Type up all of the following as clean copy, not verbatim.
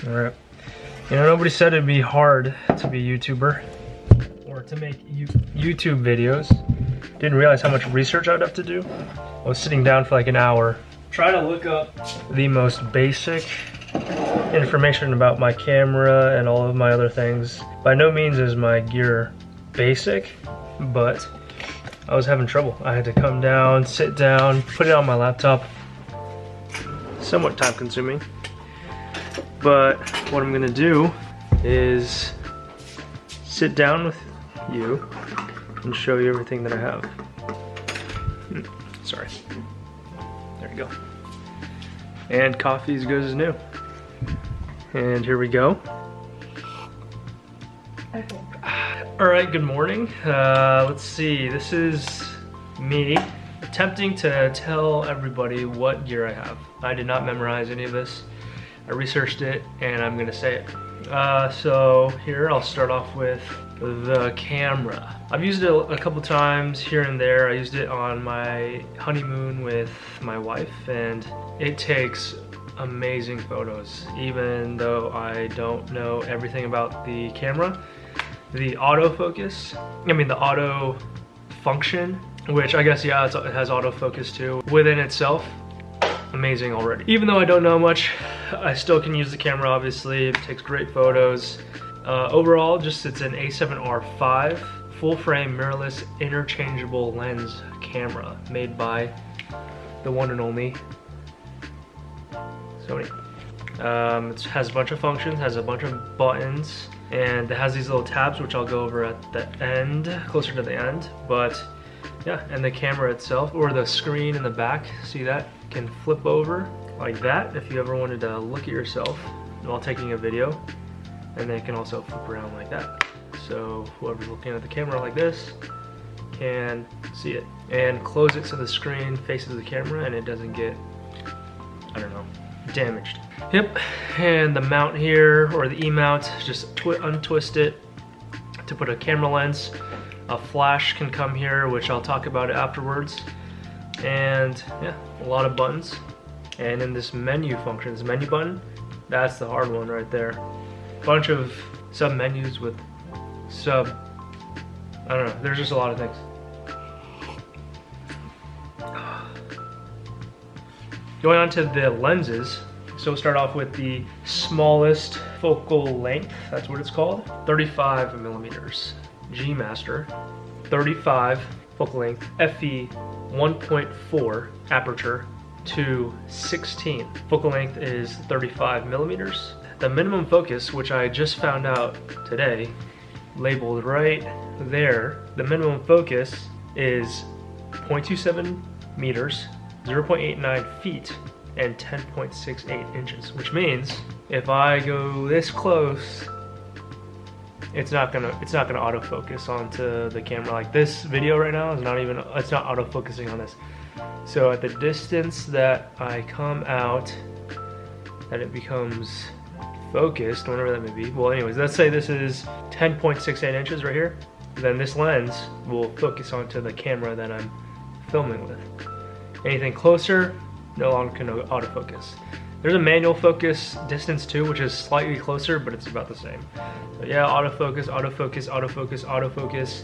Alright. You know, nobody said it'd be hard to be a YouTuber or to make YouTube videos. Didn't realize how much research I'd have to do. I was sitting down for like an hour trying to look up the most basic information about my camera and all of my other things. By no means is my gear basic, but I was having trouble. I had to come down, sit down, put it on my laptop. Somewhat time consuming. But what I'm gonna do is sit down with you and show you everything that I have. Sorry. There you go. And coffee as good as new. And here we go. Okay. Alright, good morning. Let's see, this is me attempting to tell everybody what gear I have. I did not memorize any of this. I researched it and I'm gonna say it. So here I'll start off with the camera. I've used it a couple times here and there. I used it on my honeymoon with my wife and it takes amazing photos. Even though I don't know everything about the camera, the autofocus, the auto function, which I guess, yeah, it has autofocus too, within itself, amazing already. Even though I don't know much, I still can use the camera, obviously. It takes great photos. Overall, it's an A7R5 full frame mirrorless interchangeable lens camera made by the one and only Sony. It has a bunch of functions, has a bunch of buttons, and it has these little tabs which I'll go over at the end, closer to the end. But yeah, and the camera itself, or the screen in the back, see that? Can flip over like that if you ever wanted to look at yourself while taking a video. And then it can also flip around like that. So whoever's looking at the camera like this can see it. And close it so the screen faces the camera and it doesn't get, I don't know, damaged. Yep, and the mount here, or the E-mount, just untwist it to put a camera lens. A flash can come here, which I'll talk about it afterwards. And yeah, a lot of buttons. And in this menu function, this menu button, that's the hard one right there. Bunch of sub menus with I don't know, there's just a lot of things. Going on to the lenses, so we'll start off with the smallest focal length, that's what it's called, 35 millimeters. G Master, 35 focal length, FE 1.4 aperture to 16. Focal length is 35 millimeters. The minimum focus, which I just found out today, labeled right there, the minimum focus is 0.27 meters, 0.89 feet, and 10.68 inches, which means if I go this close, it's not gonna autofocus onto the camera. Like this video right now is it's not autofocusing on this. So at the distance that I come out, that it becomes focused, whatever that may be. Well, anyways, let's say this is 10.68 inches right here. Then this lens will focus onto the camera that I'm filming with. Anything closer, no longer can autofocus. There's a manual focus distance too, which is slightly closer, but it's about the same. So yeah, autofocus, autofocus, autofocus, autofocus,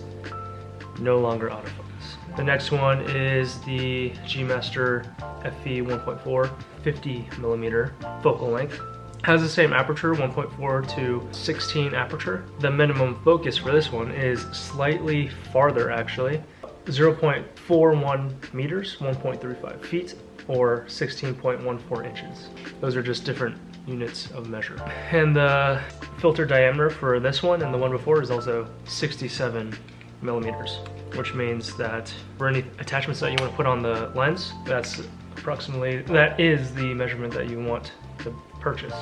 no longer autofocus. The next one is the G Master FE 1.4, 50 millimeter focal length. Has the same aperture, 1.4 to 16 aperture. The minimum focus for this one is slightly farther actually, 0.41 meters, 1.35 feet, or 16.14 inches. Those are just different units of measure. And the filter diameter for this one and the one before is also 67 millimeters, which means that for any attachments that you want to put on the lens, that is the measurement that you want to purchase.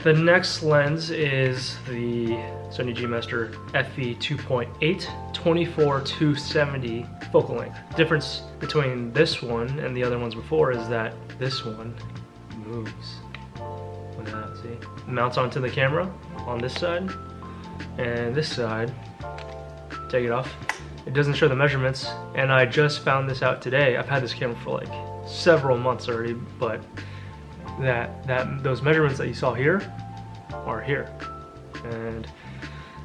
The next lens is the Sony G Master FE 2.8, 24-270 focal length. Difference between this one and the other ones before is that this one moves. Look at that, see? It mounts onto the camera on this side, and this side, take it off. It doesn't show the measurements, and I just found this out today. I've had this camera for like several months already, but those measurements that you saw here are here. And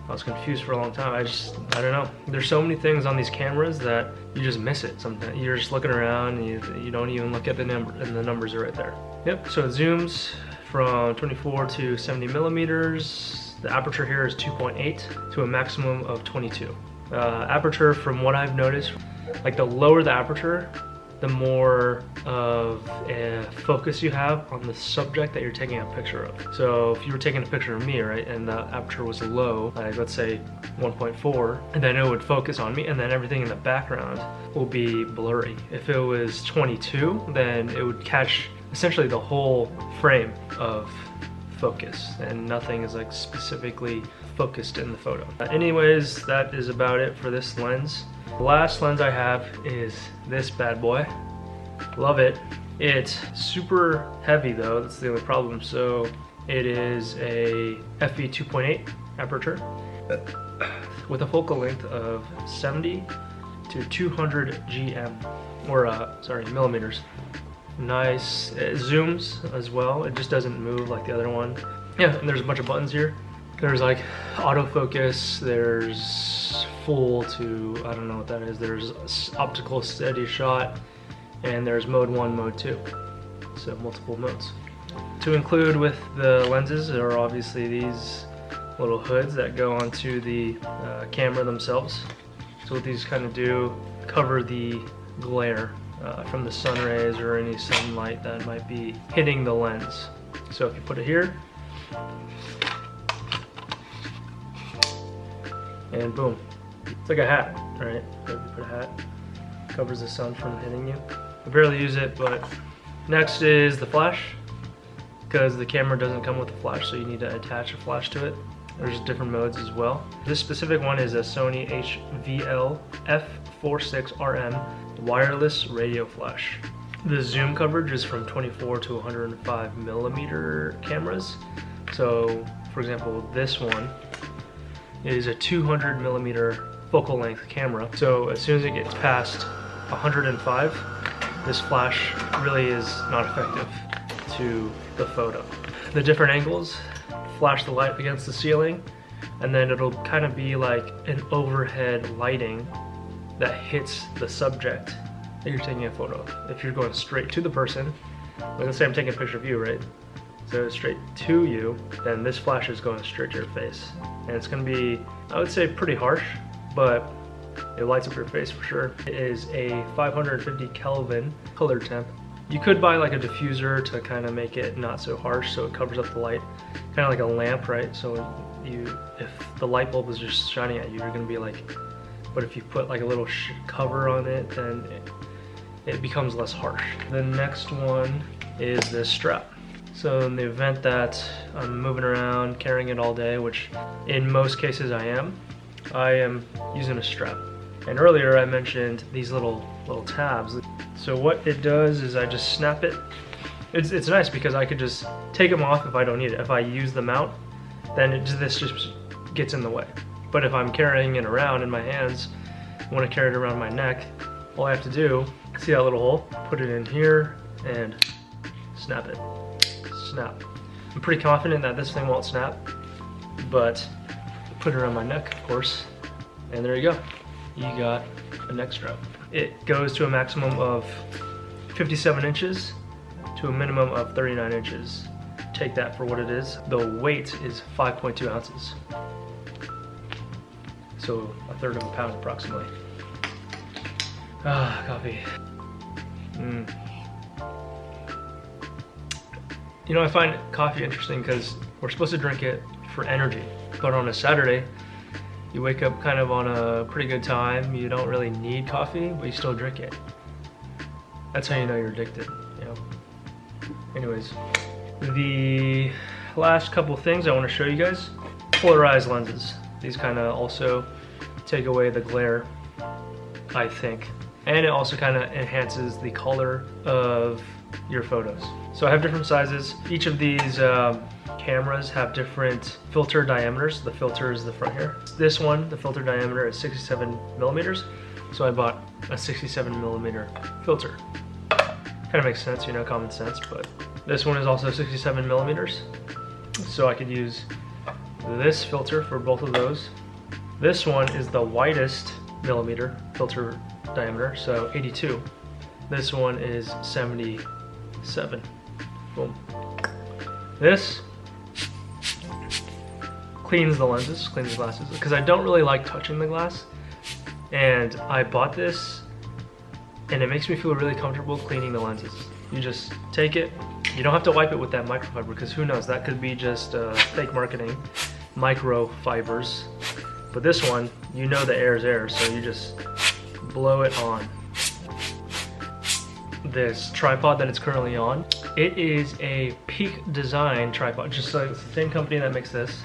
I was confused for a long time. I don't know. There's so many things on these cameras that you just miss it sometimes. You're just looking around and you don't even look at the number, and the numbers are right there. Yep, so it zooms from 24 to 70 millimeters. The aperture here is 2.8 to a maximum of 22. Aperture, from what I've noticed, like the lower the aperture, the more of a focus you have on the subject that you're taking a picture of. So if you were taking a picture of me, right, and the aperture was low, like let's say 1.4, and then it would focus on me, and then everything in the background will be blurry. If it was 22, then it would catch essentially the whole frame of focus, and nothing is like specifically focused in the photo. Anyways, that is about it for this lens. The last lens I have is this bad boy. Love it. It's super heavy though, that's the only problem. So it is a f/v 2.8 aperture with a focal length of 70 to 200 GM, or millimeters. Nice. It zooms as well. It just doesn't move like the other one. Yeah, and there's a bunch of buttons here. There's like autofocus, there's full to, I don't know what that is, there's optical steady shot, and there's mode 1, mode 2. So multiple modes. To include with the lenses are obviously these little hoods that go onto the camera themselves. So what these kind of do, cover the glare from the sun rays or any sunlight that might be hitting the lens. So if you put it here, and boom, it's like a hat, right? If you put a hat, covers the sun from hitting you. I barely use it, but next is the flash, because the camera doesn't come with a flash, so you need to attach a flash to it. There's different modes as well. This specific one is a Sony HVL F46RM wireless radio flash. The zoom coverage is from 24 to 105 millimeter cameras. So, for example, this one is a 200 millimeter focal length camera. So as soon as it gets past 105, this flash really is not effective to the photo. The different angles, flash the light against the ceiling, and then it'll kind of be like an overhead lighting that hits the subject that you're taking a photo of. If you're going straight to the person, like let's say I'm taking a picture of you, right? So straight to you, then this flash is going straight to your face. And it's gonna be, I would say, pretty harsh, but it lights up your face for sure. It is a 550 Kelvin color temp. You could buy like a diffuser to kind of make it not so harsh, so it covers up the light, kind of like a lamp, right? So if the light bulb is just shining at you, you're gonna be like, but if you put like a little cover on it, then it becomes less harsh. The next one is this strap. So in the event that I'm moving around, carrying it all day, which in most cases I am using a strap. And earlier I mentioned these little tabs. So what it does is I just snap it. It's nice because I could just take them off if I don't need it. If I use the mount, then this just gets in the way. But if I'm carrying it around in my hands, I want to carry it around my neck, all I have to do, see that little hole, put it in here and snap it. Snap. I'm pretty confident that this thing won't snap, but put it around my neck, of course, and there you go. You got a neck strap. It goes to a maximum of 57 inches to a minimum of 39 inches. Take that for what it is. The weight is 5.2 ounces. So a third of a pound approximately. Ah, coffee. You know, I find coffee interesting because we're supposed to drink it for energy, but on a Saturday, you wake up kind of on a pretty good time, you don't really need coffee, but you still drink it. That's how you know you're addicted, you know. Anyways, the last couple things I want to show you guys, polarized lenses. These kind of also take away the glare, I think. And it also kind of enhances the color of your photos. So I have different sizes. Each of these cameras have different filter diameters. The filter is the front here. This one, the filter diameter is 67 millimeters. So I bought a 67 millimeter filter. Kind of makes sense, you know, common sense, but this one is also 67 millimeters. So I could use this filter for both of those. This one is the widest millimeter filter diameter, so 82. This one is 77. Boom. This cleans the lenses, cleans the glasses, because I don't really like touching the glass. And I bought this, and it makes me feel really comfortable cleaning the lenses. You just take it, you don't have to wipe it with that microfiber, because who knows, that could be just fake marketing, microfibers. But this one, you know the air is air, so you just blow it on. This tripod that it's currently on, it is a Peak Design tripod, just like it's the same company that makes this.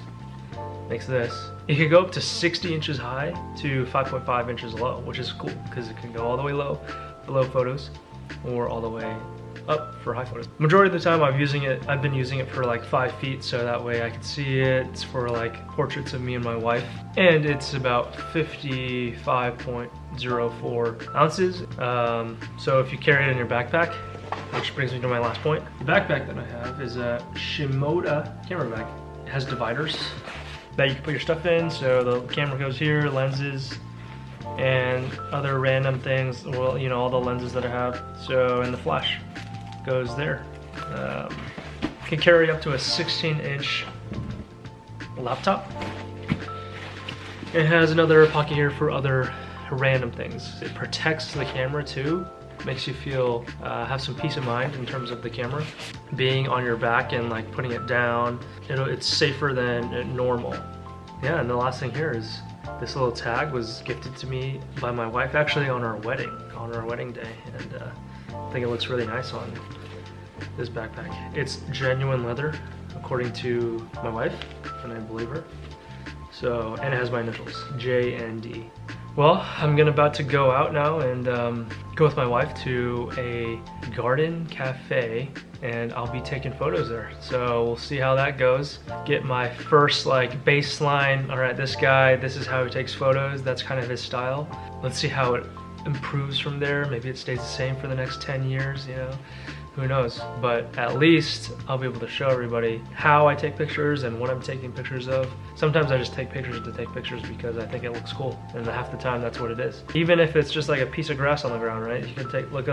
It can go up to 60 inches high to 5.5 inches low, which is cool because it can go all the way low for low photos or all the way up for high photos. Majority of the time I've been using it for like 5 feet, so that way I can see it. It's for like portraits of me and my wife. And it's about 55.04 ounces. So if you carry it in your backpack, which brings me to my last point. The backpack that I have is a Shimoda camera bag. It has dividers that you can put your stuff in, so the camera goes here, lenses, and other random things, well, you know, all the lenses that I have. So, and the flash goes there. Can carry up to a 16-inch laptop. It has another pocket here for other random things. It protects the camera too. Makes you feel, have some peace of mind in terms of the camera. Being on your back and like putting it down, it's safer than normal. Yeah, and the last thing here is this little tag was gifted to me by my wife actually on our wedding day, and I think it looks really nice on this backpack. It's genuine leather, according to my wife, and I believe her. So, and it has my initials, J and D. Well, I'm about to go out now and go with my wife to a garden cafe, and I'll be taking photos there. So we'll see how that goes. Get my first like baseline. All right, this guy, this is how he takes photos. That's kind of his style. Let's see how it improves from there. Maybe it stays the same for the next 10 years, you know? Who knows? But at least I'll be able to show everybody how I take pictures and what I'm taking pictures of. Sometimes I just take pictures to take pictures because I think it looks cool, and half the time that's what it is. Even if it's just like a piece of grass on the ground, right? You can take look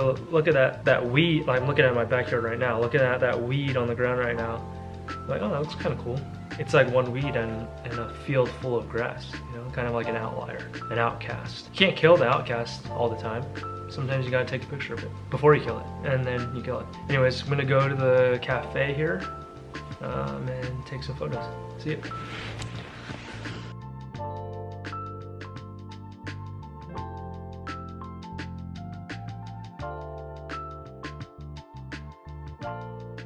at that weed. Like I'm looking at my backyard right now, looking at that weed on the ground right now. Like, oh, that looks kind of cool. It's like one weed in a field full of grass, you know, kind of like an outlier, an outcast. You can't kill the outcast all the time. Sometimes you gotta take a picture of it before you kill it, and then you kill it. Anyways, I'm gonna go to the cafe here and take some photos. See you.